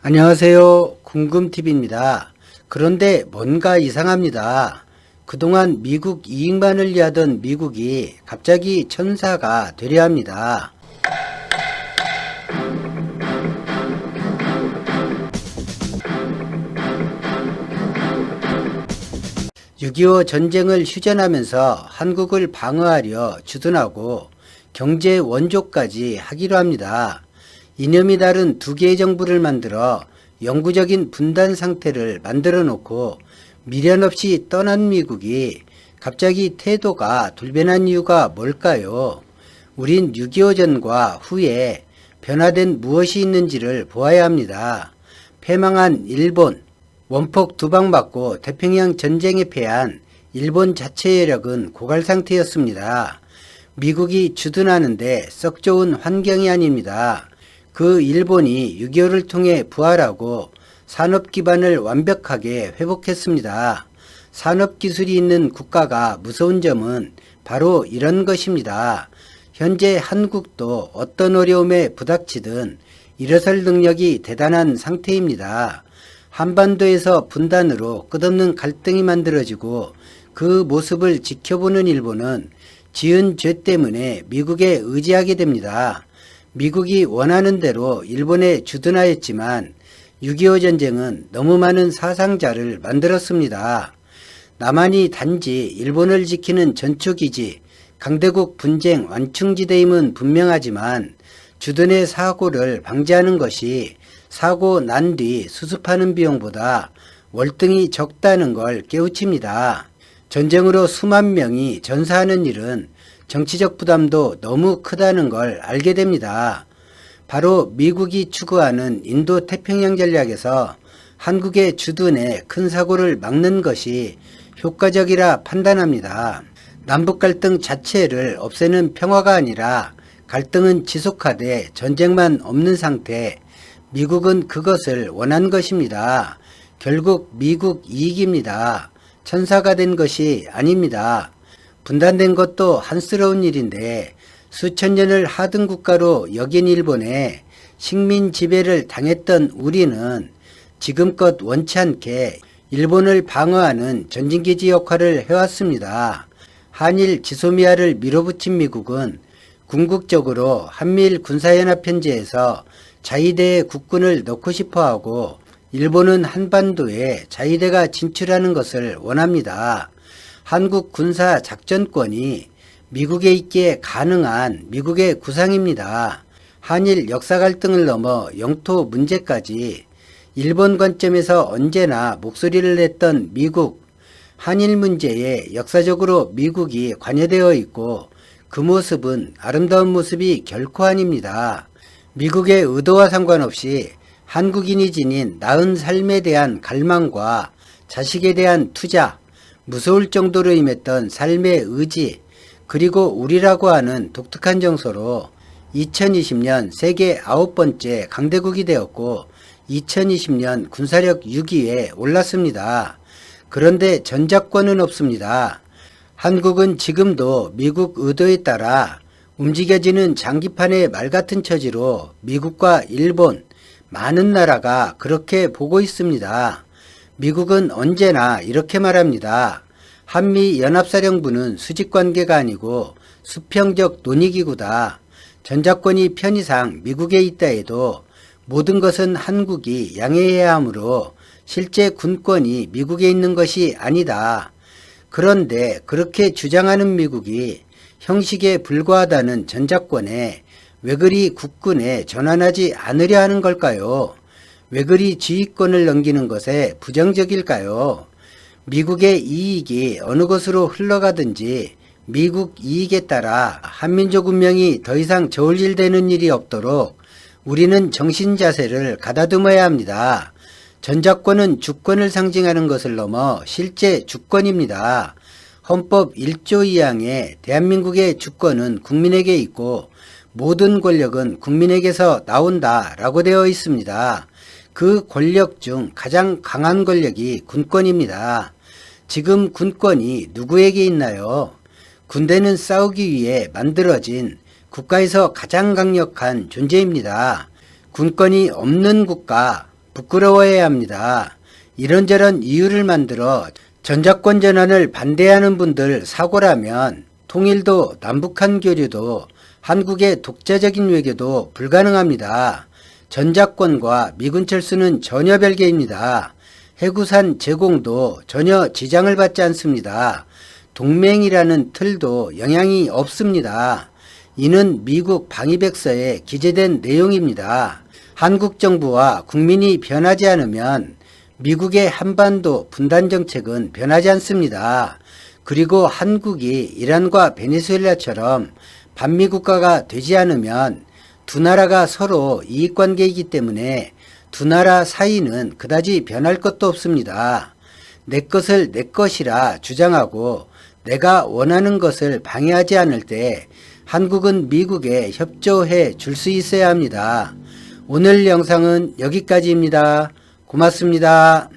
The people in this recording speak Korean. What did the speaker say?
안녕하세요. 궁금TV입니다. 그런데 뭔가 이상합니다. 그동안 미국 이익만을 위하던 미국이 갑자기 천사가 되려 합니다. 6.25 전쟁을 휴전하면서 한국을 방어하려 주둔하고 경제 원조까지 하기로 합니다. 이념이 다른 두 개의 정부를 만들어 영구적인 분단 상태를 만들어 놓고 미련 없이 떠난 미국이 갑자기 태도가 돌변한 이유가 뭘까요? 우린 6.25 전과 후에 변화된 무엇이 있는지를 보아야 합니다. 패망한 일본, 원폭 두 방 맞고 태평양 전쟁에 패한 일본 자체 여력은 고갈 상태였습니다. 미국이 주둔하는데 썩 좋은 환경이 아닙니다. 그 일본이 6.25를 통해 부활하고 산업 기반을 완벽하게 회복했습니다. 산업 기술이 있는 국가가 무서운 점은 바로 이런 것입니다. 현재 한국도 어떤 어려움에 부닥치든 일어설 능력이 대단한 상태입니다. 한반도에서 분단으로 끝없는 갈등이 만들어지고 그 모습을 지켜보는 일본은 지은 죄 때문에 미국에 의지하게 됩니다. 미국이 원하는 대로 일본에 주둔하였지만 6.25 전쟁은 너무 많은 사상자를 만들었습니다. 남한이 단지 일본을 지키는 전초기지, 강대국 분쟁 완충지대임은 분명하지만 주둔의 사고를 방지하는 것이 사고 난 뒤 수습하는 비용보다 월등히 적다는 걸 깨우칩니다. 전쟁으로 수만 명이 전사하는 일은 정치적 부담도 너무 크다는 걸 알게 됩니다. 바로 미국이 추구하는 인도 태평양 전략에서 한국의 주둔에 큰 사고를 막는 것이 효과적이라 판단합니다. 남북 갈등 자체를 없애는 평화가 아니라 갈등은 지속하되 전쟁만 없는 상태, 미국은 그것을 원한 것입니다. 결국 미국 이익입니다. 천사가 된 것이 아닙니다. 분단된 것도 한스러운 일인데 수천 년을 하등 국가로 여긴 일본에 식민 지배를 당했던 우리는 지금껏 원치 않게 일본을 방어하는 전진기지 역할을 해왔습니다. 한일 지소미아를 밀어붙인 미국은 궁극적으로 한미일 군사연합편지에서 자위대의 국군을 넣고 싶어하고 일본은 한반도에 자위대가 진출하는 것을 원합니다. 한국 군사 작전권이 미국에 있기에 가능한 미국의 구상입니다. 한일 역사 갈등을 넘어 영토 문제까지 일본 관점에서 언제나 목소리를 냈던 미국, 한일 문제에 역사적으로 미국이 관여되어 있고 그 모습은 아름다운 모습이 결코 아닙니다. 미국의 의도와 상관없이 한국인이 지닌 나은 삶에 대한 갈망과 자식에 대한 투자, 무서울 정도로 임했던 삶의 의지, 그리고 우리라고 하는 독특한 정서로 2020년 세계 9번째 강대국이 되었고 2020년 군사력 6위에 올랐습니다. 그런데 전작권은 없습니다. 한국은 지금도 미국 의도에 따라 움직여지는 장기판의 말 같은 처지로 미국과 일본, 많은 나라가 그렇게 보고 있습니다. 미국은 언제나 이렇게 말합니다. 한미연합사령부는 수직관계가 아니고 수평적 논의기구다. 전작권이 편의상 미국에 있다 해도 모든 것은 한국이 양해해야 하므로 실제 군권이 미국에 있는 것이 아니다. 그런데 그렇게 주장하는 미국이 형식에 불과하다는 전작권에 왜 그리 국군에 전환하지 않으려 하는 걸까요? 왜 그리 지휘권을 넘기는 것에 부정적일까요? 미국의 이익이 어느 곳으로 흘러가든지 미국 이익에 따라 한민족 운명이 더 이상 저울질되는 일이 없도록 우리는 정신자세를 가다듬어야 합니다. 전작권은 주권을 상징하는 것을 넘어 실제 주권입니다. 헌법 1조 2항에 대한민국의 주권은 국민에게 있고 모든 권력은 국민에게서 나온다 라고 되어 있습니다. 그 권력 중 가장 강한 권력이 군권입니다. 지금 군권이 누구에게 있나요? 군대는 싸우기 위해 만들어진 국가에서 가장 강력한 존재입니다. 군권이 없는 국가, 부끄러워해야 합니다. 이런저런 이유를 만들어 전작권 전환을 반대하는 분들 사고라면 통일도 남북한 교류도 한국의 독자적인 외교도 불가능합니다. 전작권과 미군 철수는 전혀 별개입니다. 해구산 제공도 전혀 지장을 받지 않습니다. 동맹이라는 틀도 영향이 없습니다. 이는 미국 방위백서에 기재된 내용입니다. 한국 정부와 국민이 변하지 않으면 미국의 한반도 분단 정책은 변하지 않습니다. 그리고 한국이 이란과 베네수엘라처럼 반미국가가 되지 않으면 두 나라가 서로 이익관계이기 때문에 두 나라 사이는 그다지 변할 것도 없습니다. 내 것을 내 것이라 주장하고 내가 원하는 것을 방해하지 않을 때 한국은 미국에 협조해 줄 수 있어야 합니다. 오늘 영상은 여기까지입니다. 고맙습니다.